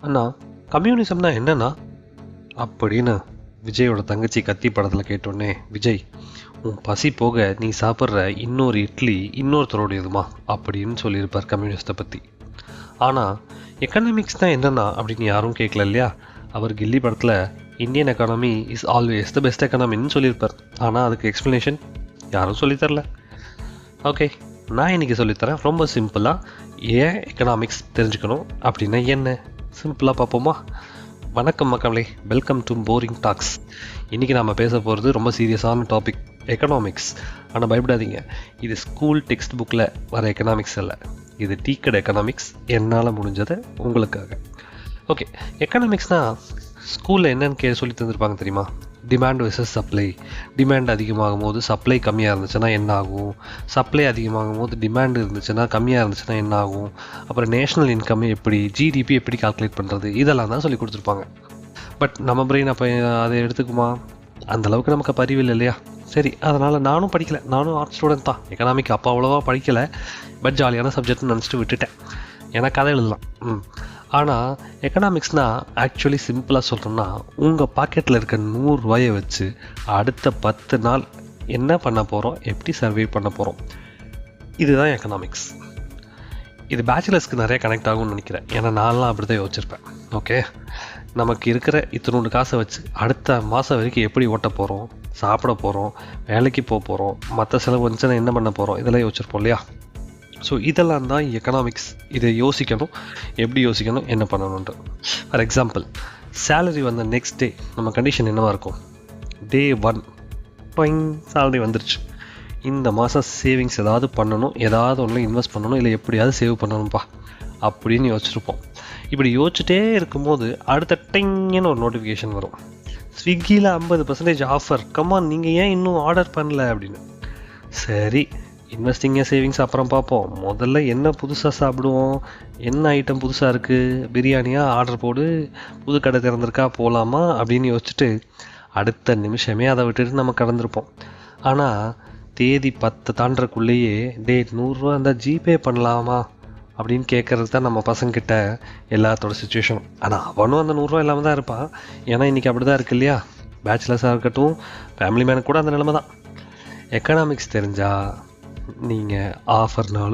அண்ணா, கம்யூனிசம்னா என்னண்ணா அப்படின்னு விஜயோட தங்கச்சி கத்தி படத்தில் கேட்டோடனே, விஜய், உன் பசி போக நீ சாப்பிட்ற இன்னொரு இட்லி இன்னொருத்தரோடையதுமா அப்படின்னு சொல்லியிருப்பார் கம்யூனிஸ்ட்டை பற்றி. ஆனால் எக்கனாமிக்ஸ் தான் என்னென்னா அப்படின்னு யாரும் கேட்கல இல்லையா. அவர் கில்லி படத்தில் Indian economy is always the best எக்கானமின்னு சொல்லியிருப்பார். ஆனால் அதுக்கு எக்ஸ்ப்ளனேஷன் யாரும் சொல்லித்தரல. ஓகே, நான் இன்றைக்கி சொல்லித்தரேன். ரொம்ப சிம்பிளாக ஏன் எக்கனாமிக்ஸ் தெரிஞ்சுக்கணும் அப்படின்னா என்ன, சிம்பிளாக பார்ப்போமா? வணக்கம் மக்களே, வெல்கம் டு போரிங் டாக்ஸ். இன்றைக்கி நாம் பேச போகிறது ரொம்ப சீரியஸான டாபிக், எக்கனாமிக்ஸ். ஆனால் பயப்படாதீங்க, இது ஸ்கூல் டெக்ஸ்ட் புக்கில் வர எக்கனாமிக்ஸ் இல்லை, இது டீக்கட் எக்கனாமிக்ஸ், என்னால் முடிஞ்சதை உங்களுக்காக. ஓகே, எக்கனாமிக்ஸ்னால் ஸ்கூலில் என்னென்னு சொல்லி தந்துருப்பாங்க தெரியுமா? Demand versus supply. டிமாண்ட் அதிகமாகும் போது சப்ளை கம்மியாக இருந்துச்சுன்னா என்ன ஆகும், சப்ளை அதிகமாகும் போது டிமாண்ட் இருந்துச்சுன்னா கம்மியாக இருந்துச்சுன்னா என்ன ஆகும், அப்புறம் நேஷ்னல் இன்கம் எப்படி, ஜிடிபி எப்படி கால்குலேட் பண்ணுறது, இதெல்லாம் தான் சொல்லி கொடுத்துருப்பாங்க. பட் நம்ம பிரெயின் அப்போ அதை எடுத்துக்குமா? அந்தளவுக்கு நமக்கு அறிவில்லை இல்லையா. சரி, அதனால் நானும் படிக்கலை, நானும் ஆர்ட்ஸ் ஸ்டூடெண்ட் தான். எக்கனாமிக் அப்போ அவ்வளோவா படிக்கலை, பட் ஜாலியான சப்ஜெக்ட்னு நினச்சிட்டு விட்டுட்டேன். ஏன்னா கதை எழுதலாம். ஆனால் எக்கனாமிக்ஸ்னால் ஆக்சுவலி சிம்பிளாக சொல்கிறோம்னா, உங்கள் பாக்கெட்டில் இருக்க 100 ரூபாயை வச்சு அடுத்த 10 நாள் என்ன பண்ண போகிறோம், எப்படி சர்வே பண்ண போகிறோம், இதுதான் எக்கனாமிக்ஸ். இது பேச்சுலர்ஸ்க்கு நிறைய கனெக்ட் ஆகும்னு நினைக்கிறேன். ஏன்னா நான்லாம் அப்படி தான் யோசிச்சிருப்பேன். ஓகே, நமக்கு இருக்கிற இத்தனோண்டு காசை வச்சு அடுத்த மாதம் வரைக்கும் எப்படி ஓட்ட போகிறோம், சாப்பிட போகிறோம், வேலைக்கு போக போகிறோம், மற்ற செலவு வந்துச்சுன்னா என்ன பண்ண போகிறோம், இதெல்லாம் யோசிச்சிருப்போம் இல்லையா. ஸோ இதெல்லாம் தான் எக்கனாமிக்ஸ். இதை யோசிக்கணும், எப்படி யோசிக்கணும், என்ன பண்ணணுன்ட்டு. ஃபார் எக்ஸாம்பிள், சேலரி வந்த நெக்ஸ்ட் டே நம்ம கண்டிஷன் என்னவாக இருக்கும்? டே 1 சேலரி வந்துருச்சு, இந்த மாதம் சேவிங்ஸ் ஏதாவது பண்ணணும், ஏதாவது ஒன்று இன்வெஸ்ட் பண்ணணும், இல்லை எப்படியாவது சேவ் பண்ணணும்ப்பா அப்படின்னு யோசிச்சிருப்போம். இப்படி யோசிச்சுட்டே இருக்கும்போது அடுத்த டிங்னு ஒரு நோட்டிஃபிகேஷன் வரும், ஸ்விக்கியில் 50% ஆஃபர், கம்மான் நீங்கள் ஏன் இன்னும் ஆர்டர் பண்ணல அப்படின்னு. சரி, இன்வெஸ்டிங்க சேவிங்ஸ் அப்புறம் பார்ப்போம், முதல்ல என்ன புதுசாக சாப்பிடுவோம், என்ன ஐட்டம் புதுசாக இருக்குது, பிரியாணியாக ஆர்டர் போடு, புது கடை திறந்திருக்கா போகலாமா அப்படின்னு யோசிச்சுட்டு அடுத்த நிமிஷமே அதை விட்டுட்டு நம்ம கடந்திருப்போம். ஆனால் தேதி 10 தாண்டறக்குள்ளேயே டே 100 ரூபா இருந்தால் ஜிபே பண்ணலாமா அப்படின்னு கேட்குறது தான் நம்ம பசங்கிட்ட எல்லாத்தோட சுச்சுவேஷனும். ஆனால் அவனும் அந்த 100 ரூபா இல்லாமல் தான் இருப்பான். ஏன்னா இன்றைக்கி அப்படி தான் இருக்கு இல்லையா. பேச்சுலர்ஸாக இருக்கட்டும், ஃபேமிலி மேனுக்கு கூட அந்த நிலைமை தான். எக்கனாமிக்ஸ் தெரிஞ்சால் நீங்கள் ஆஃபர்னாலும்